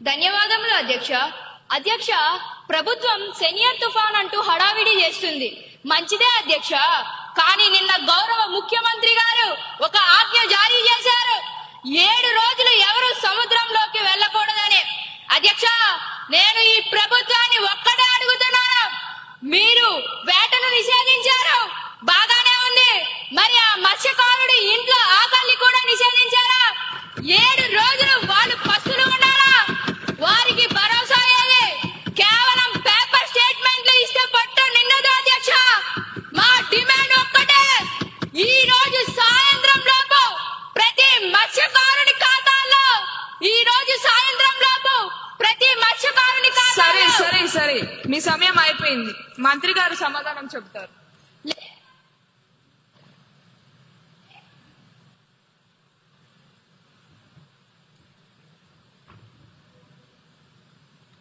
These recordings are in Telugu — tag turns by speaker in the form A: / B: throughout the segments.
A: ధన్యవాదములు అధ్యక్ష. అధ్యక్ష, ప్రభుత్వం సెనియర్ తుఫాన్ అంటూ హడావిడి చేస్తుంది. మంచిదే అధ్యక్ష. కానీ నిన్న గౌరవ ముఖ్యమంత్రి గారు ఒక ఆజ్ఞ జారీ చేశారు. 7 రోజులు ఎవరు సముద్రంలోకి వెళ్ళకూడదని. అధ్యక్ష, నేను ఈ ప్రభుత్వాన్ని ఒక్కటే అడుగుతున్నాను. మీరు వేటను నిషేధించారు, బాగానే ఉంది. మరి ఆ మత్స్యకారుడి ఇంట్లో ఆకలిని కూడా నిషేధించారా? 7 రోజులు వాళ్ళు పస్తులు ఉండాలా? వారికి భరోసా ఏది? కేవలం పేపర్ స్టేట్మెంట్లు ఇస్తే పట్టు నిన్నదు అధ్యక్ష. మా డిమాండ్ ఒక్కటే. ఈ రోజు సాయంత్రం లోపు ప్రతి మత్స్యకారుని ఖాతాలో
B: సరే మీ సమయం అయిపోయింది. మంత్రి గారు సమాధానం చెబుతారు.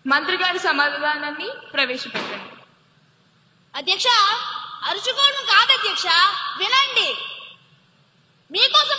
B: మంత్రి గారి సమాధానాన్ని ప్రవేశపెట్టండి.
A: అధ్యక్ష, అరుచుకోవడం కాదు అధ్యక్ష, వినండి. మీకోసం